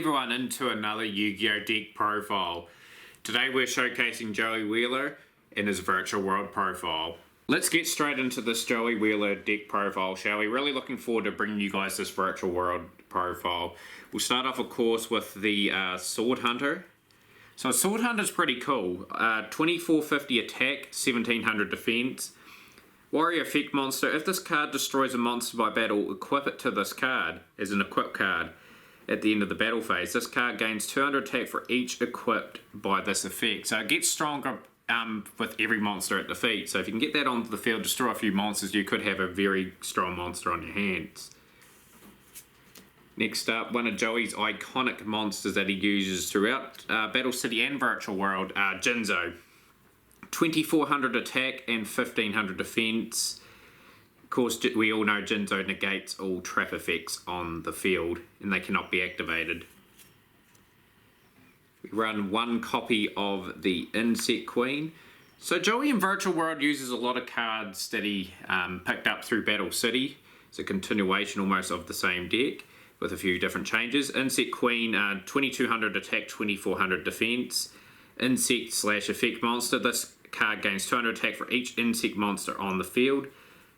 everyone into another Yu-Gi-Oh! Deck profile. Today we're showcasing Joey Wheeler in his Virtual World profile. Let's get straight into this Joey Wheeler deck profile, shall we? Really looking forward to bringing you guys this Virtual World profile. We'll start off, of course, with the Sword Hunter. So Sword Hunter's pretty cool. 2450 attack, 1700 defense. Warrior effect monster. If this card destroys a monster by battle, equip it to this card as an equip card at the end of the battle phase. This card gains 200 attack for each equipped by this effect. So it gets stronger with every monster it defeats. So if you can get that onto the field, destroy a few monsters, you could have a very strong monster on your hands. Next up, one of Joey's iconic monsters that he uses throughout Battle City and Virtual World, Jinzo. 2400 attack and 1500 defense. Of course, we all know Jinzo negates all trap effects on the field and they cannot be activated. We run one copy of the Insect Queen. So Joey in Virtual World uses a lot of cards that he picked up through Battle City. It's a continuation almost of the same deck with a few different changes. Insect Queen, 2200 attack, 2400 defense. Insect / effect monster. This card gains 200 attack for each insect monster on the field.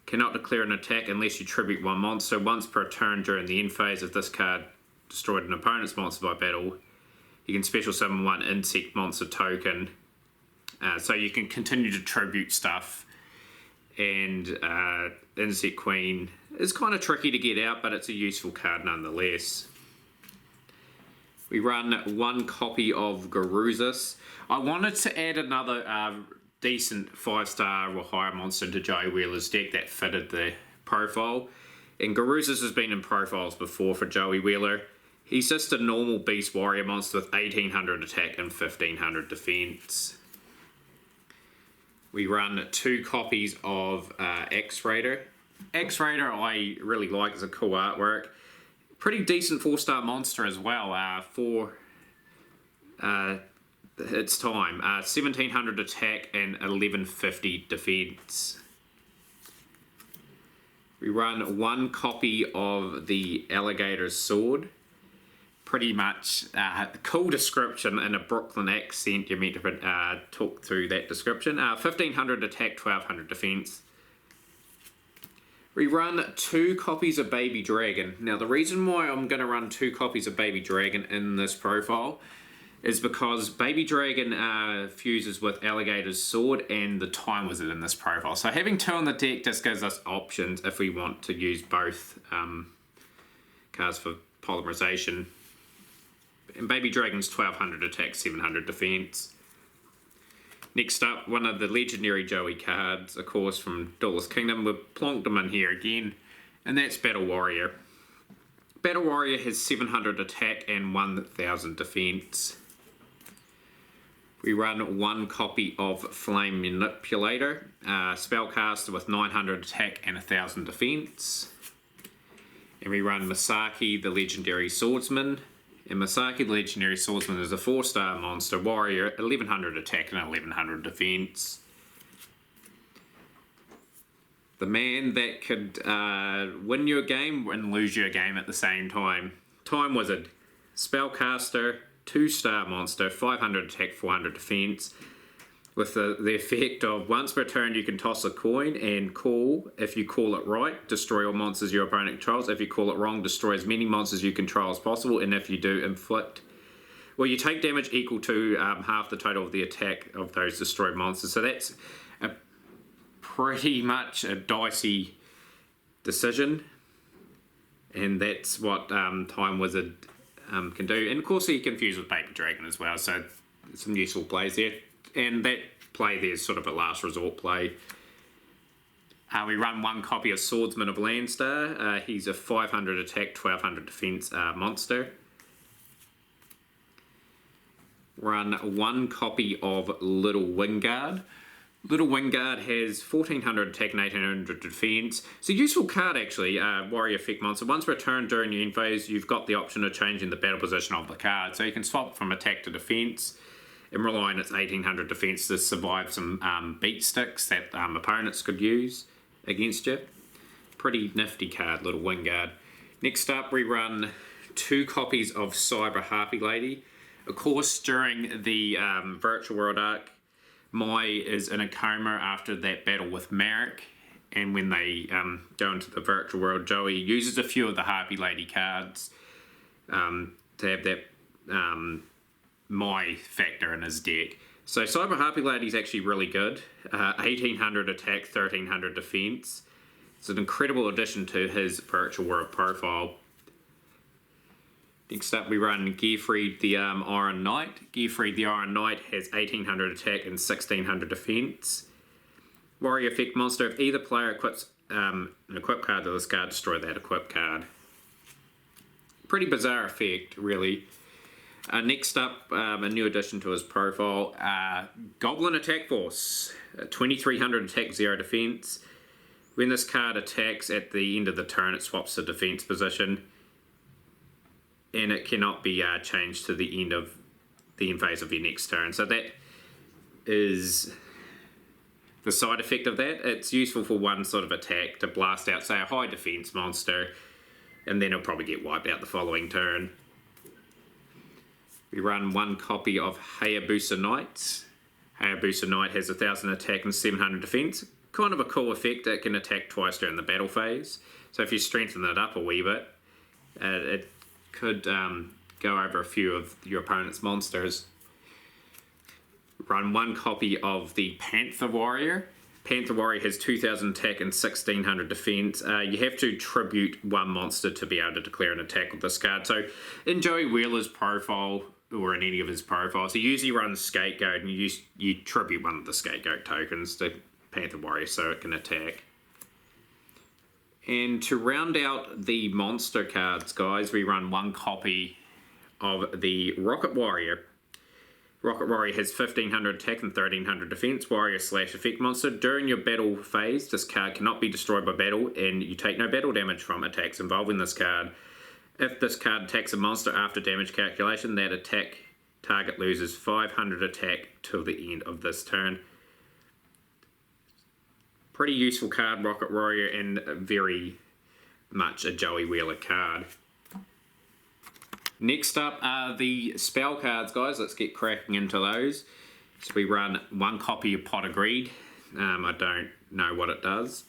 Cannot declare an attack unless you tribute one monster. Once per turn during the end phase, if this card destroyed an opponent's monster by battle, you can special summon one insect monster token. So you can continue to tribute stuff. And Insect Queen is kind of tricky to get out, but it's a useful card nonetheless. We run one copy of Garuzis. I wanted to add another decent 5-star or higher monster to Joey Wheeler's deck that fitted the profile. And Garuzis has been in profiles before for Joey Wheeler. He's just a normal beast warrior monster with 1800 attack and 1500 defense. We run two copies of X-Raider. X-Raider I really like as a cool artwork. Pretty decent 4-star monster as well for its time. 1700 attack and 1150 defense. We run one copy of the Alligator's Sword. Pretty much cool description in a Brooklyn accent. You're meant to talk through that description. 1500 attack, 1200 defense. We run two copies of Baby Dragon. Now the reason why I'm going to run two copies of Baby Dragon in this profile is because Baby Dragon fuses with Alligator's Sword and the Time Wizard in this profile. So having two on the deck just gives us options if we want to use both cards for polymerization. And Baby Dragon's 1200 attack, 700 defense. Next up, one of the legendary Joey cards, of course, from Duelist Kingdom. We've plonked them in here again, and that's Battle Warrior. Battle Warrior has 700 attack and 1000 defense. We run one copy of Flame Manipulator, spellcaster with 900 attack and 1000 defense. And we run Masaki, the legendary swordsman. And Masaki, the legendary swordsman, is a 4-star monster warrior, 1100 attack and 1100 defense. The man that could win your game and lose your game at the same time. Time Wizard, spellcaster, 2-star monster, 500 attack, 400 defense. With the effect of once per turn you can toss a coin and call. If you call it right, destroy all monsters your opponent controls. If you call it wrong, destroy as many monsters you control as possible. And if you do, inflict. Well, you take damage equal to half the total of the attack of those destroyed monsters. So that's pretty much a dicey decision. And that's what Time Wizard can do. And of course he can fuse with Baby Dragon as well. So some useful plays there. And that play there is sort of a last resort play. We run one copy of Swordsman of Landstar. He's a 500 attack, 1200 defense monster. Run one copy of Little Wingard. Little Wingard has 1400 attack and 1800 defense. It's a useful card actually, warrior effect monster. Once per turn during your end phase, you've got the option of changing the battle position of the card. So you can swap from attack to defense and rely on its 1800 defense to survive some beat sticks that opponents could use against you. Pretty nifty card, Little Wingard. Next up we run 2 copies of Cyber Harpy Lady. Of course, during the Virtual World arc, Mai is in a coma after that battle with Marek, and when they go into the Virtual World, Joey uses a few of the Harpy Lady cards to have that Mai factor in his deck. So Cyber Harpy Lady is actually really good. 1800 attack, 1300 defense. It's an incredible addition to his Virtual World profile. Next up we run Gearfried the Iron Knight. Gearfried the Iron Knight has 1800 attack and 1600 defense. Warrior effect monster, if either player equips an equip card to this card, destroy that equip card. Pretty bizarre effect, really. Next up, a new addition to his profile, Goblin Attack Force. 2300 attack, 0 defense. When this card attacks at the end of the turn, it swaps the defense position, and it cannot be changed to the end phase of your next turn. So that is the side effect of that. It's useful for one sort of attack to blast out, say, a high defense monster, and then it'll probably get wiped out the following turn. We run 1 copy of Hayabusa Knight. Hayabusa Knight has 1000 attack and 700 defense. Kind of a cool effect. It can attack twice during the battle phase. So if you strengthen it up a wee bit, it could go over a few of your opponent's monsters. Run 1 copy of the Panther Warrior. Panther Warrior has 2000 attack and 1600 defense. You have to tribute 1 monster to be able to declare an attack with this card. So in Joey Wheeler's profile, or in any of his profiles, he usually runs Scapegoat, and you tribute 1 of the Scapegoat tokens to Panther Warrior so it can attack. And to round out the monster cards, guys, we run 1 copy of the Rocket Warrior. Rocket Warrior has 1500 attack and 1300 defense. Warrior / effect monster. During your battle phase, this card cannot be destroyed by battle, and you take no battle damage from attacks involving this card. If this card attacks a monster after damage calculation, that attack target loses 500 attack till the end of this turn. Pretty useful card, Rocket Warrior, and very much a Joey Wheeler card. Next up are the spell cards, guys. Let's get cracking into those. So we run 1 copy of Pot of Greed. I don't know what it does.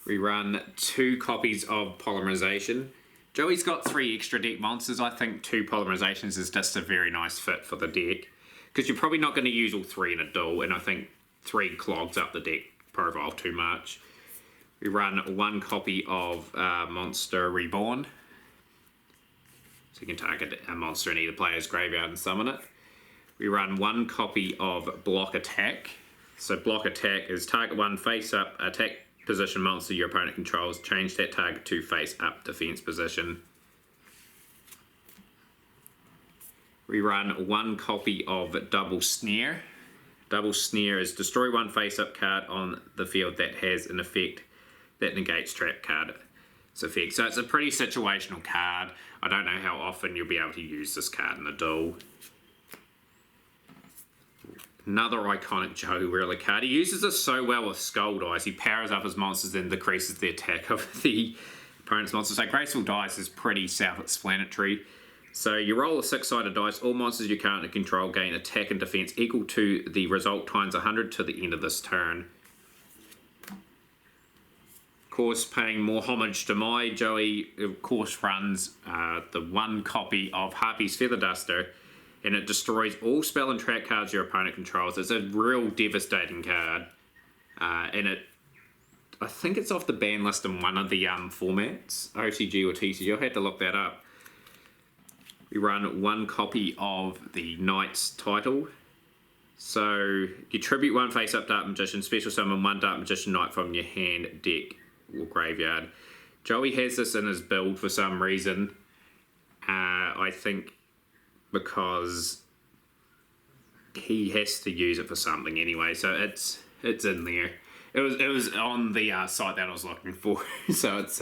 We run 2 copies of Polymerization. Joey's got 3 extra deck monsters. I think 2 Polymerizations is just a very nice fit for the deck, because you're probably not going to use all 3 in a duel, and I think 3 clogs up the deck profile too much. We run 1 copy of Monster Reborn. So you can target a monster in either player's graveyard and summon it. We run 1 copy of Block Attack. So Block Attack is target 1 face up attack position monster your opponent controls. Change that target to face up defense position. We run 1 copy of Double Snare. Double Snare is destroy 1 face up card on the field that has an effect that negates trap card. Effect. So it's a pretty situational card. I don't know how often you'll be able to use this card in a duel. Another iconic Joey Wheeler card. He uses this so well with Skull Dice. He powers up his monsters and decreases the attack of the opponent's monsters. So Graceful Dice is pretty self-explanatory. So you roll a 6-sided dice. All monsters you currently control gain attack and defense equal to the result times 100 to the end of this turn. Course, paying more homage to Mai, Joey of course runs the 1 copy of Harpy's Feather Duster, and it destroys all spell and trap cards your opponent controls. It's a real devastating card, and I think it's off the ban list in one of the formats, OTG or TCG. I had to look that up. We run 1 copy of the Knight's Title. So you tribute 1 face up Dark Magician, special summon 1 Dark Magician Knight from your hand, deck, or graveyard. Joey has this in his build for some reason. I think because he has to use it for something anyway, so it's in there. It was on the site that I was looking for, so it's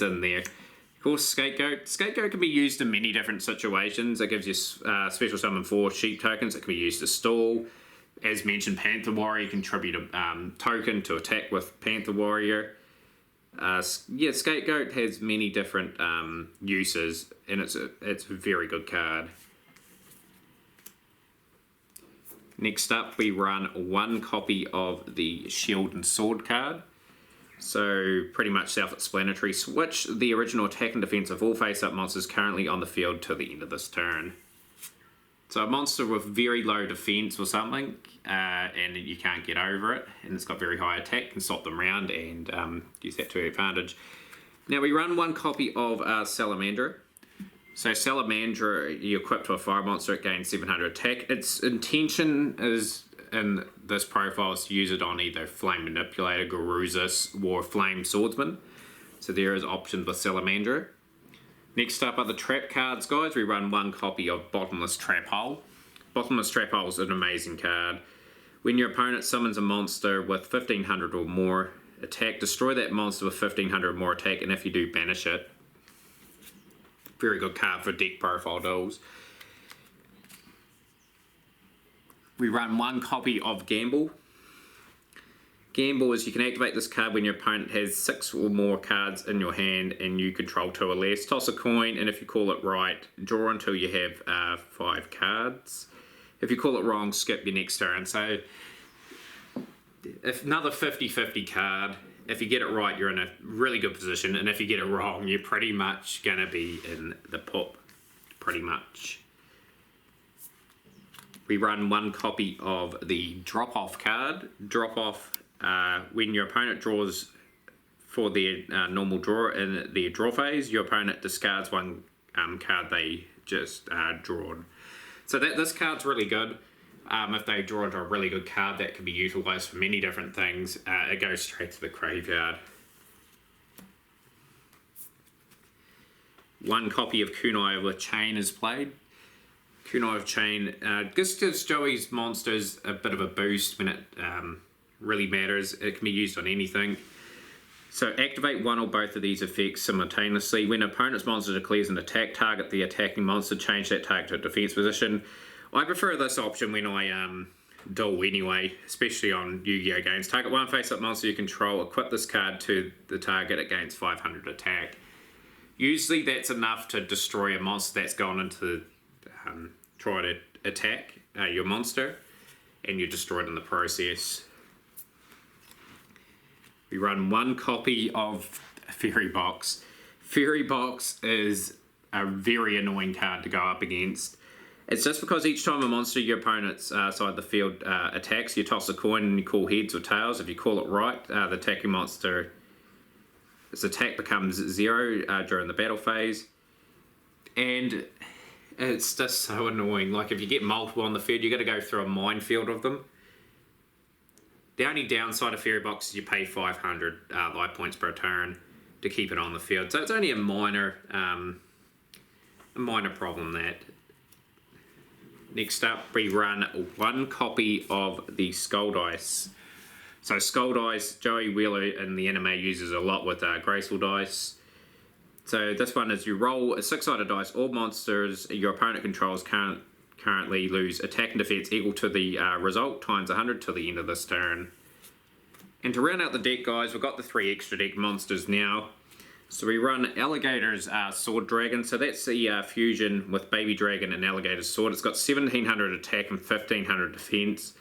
in there. Of course, Scapegoat. Scapegoat can be used in many different situations. It gives you special summon 4 sheep tokens. It can be used to stall. As mentioned, Panther Warrior, you contribute a token to attack with Panther Warrior. Yeah, Scapegoat has many different uses, and it's a very good card. Next up, we run one copy of the Shield and Sword card. So pretty much self-explanatory. Switch the original attack and defense of all face-up monsters currently on the field till the end of this turn. So a monster with very low defense or something, and you can't get over it, and it's got very high attack, can swap them around and use that to your advantage. Now we run one copy of Salamandra. So Salamandra, you equip to a fire monster, it gains 700 attack. Its intention is in this profile is to use it on either Flame Manipulator, Garuzis, or Flame Swordsman. So there is options with Salamandra. Next up are the trap cards, guys. We run one copy of Bottomless Trap Hole. Bottomless Trap Hole is an amazing card. When your opponent summons a monster with 1500 or more attack, destroy that monster with 1500 or more attack, and if you do, banish it. Very good card for deck profile duels. We run one copy of Gamble. Gamble is you can activate this card when your opponent has 6 or more cards in your hand and you control 2 or less. Toss a coin, and if you call it right, draw until you have 5 cards. If you call it wrong, skip your next turn. So if another 50-50 card. If you get it right, you're in a really good position, and if you get it wrong, you're pretty much going to be in the poop. Pretty much. We run one copy of the Drop-Off card. Drop-Off, when your opponent draws for their normal draw in their draw phase, your opponent discards one card they just drawn. So this card's really good. If they draw into a really good card that can be utilised for many different things, it goes straight to the graveyard. One copy of Kunai with Chain is played. Kunai with Chain just gives Joey's monsters a bit of a boost when it really matters. It can be used on anything. So activate one or both of these effects simultaneously. When an opponent's monster declares an attack, target the attacking monster, change that target to a defense position. I prefer this option when I duel anyway, especially on Yu-Gi-Oh games. Target one face-up monster you control, equip this card to the target, it gains 500 attack. Usually that's enough to destroy a monster that's gone into try to attack your monster, and you destroy it in the process. We run one copy of Fairy Box. Fairy Box is a very annoying card to go up against. It's just because each time a monster your opponent's side of the field attacks, you toss a coin and you call heads or tails. If you call it right, the attacking monster's attack becomes 0 during the battle phase. And it's just so annoying. Like if you get multiple on the field, you got to go through a minefield of them. The only downside of Fairy Box is you pay 500 life points per turn to keep it on the field. So it's only a minor problem that. Next up, we run one copy of the Skull Dice. So Skull Dice, Joey Wheeler in the anime uses a lot with Graceful Dice. So this one is you roll a 6-sided dice. All monsters your opponent controls currently lose attack and defense equal to the result times 100 till the end of this turn. And to round out the deck, guys, we've got the 3 extra deck monsters now. So we run Alligator's Sword Dragon. So that's the fusion with Baby Dragon and Alligator's Sword. It's got 1700 attack and 1500 defense.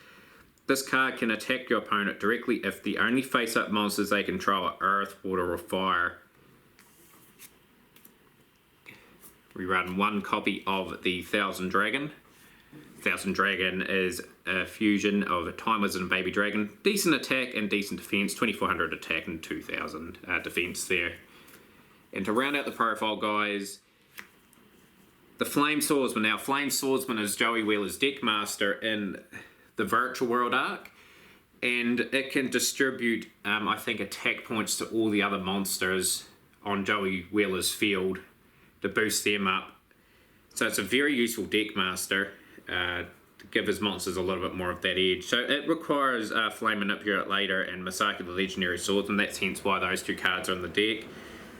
This card can attack your opponent directly if the only face-up monsters they control are Earth, Water, or Fire. We run one copy of the Thousand Dragon. Thousand Dragon is a fusion of Time Wizard and Baby Dragon. Decent attack and decent defense. 2400 attack and 2000 defense there. And to round out the profile, guys, the Flame Swordsman. Now, Flame Swordsman is Joey Wheeler's deck master in the Virtual World arc, and it can distribute, I think, attack points to all the other monsters on Joey Wheeler's field to boost them up. So it's a very useful deck master to give his monsters a little bit more of that edge. So it requires Flame Manipulator and Masaki the Legendary Swordsman. That's hence why those 2 cards are in the deck.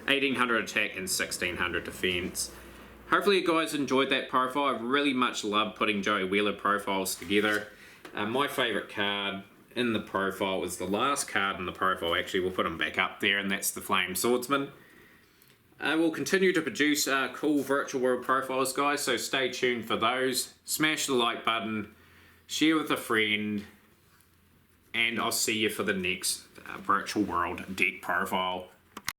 1800 attack and 1600 defense. Hopefully you guys enjoyed that profile. I really much love putting Joey Wheeler profiles together. My favorite card in the profile was the last card in the profile. Actually, we'll put him back up there, and that's the Flame Swordsman. We'll continue to produce cool virtual world profiles, guys, so stay tuned for those. Smash the like button, share with a friend, and I'll see you for the next virtual world deck profile.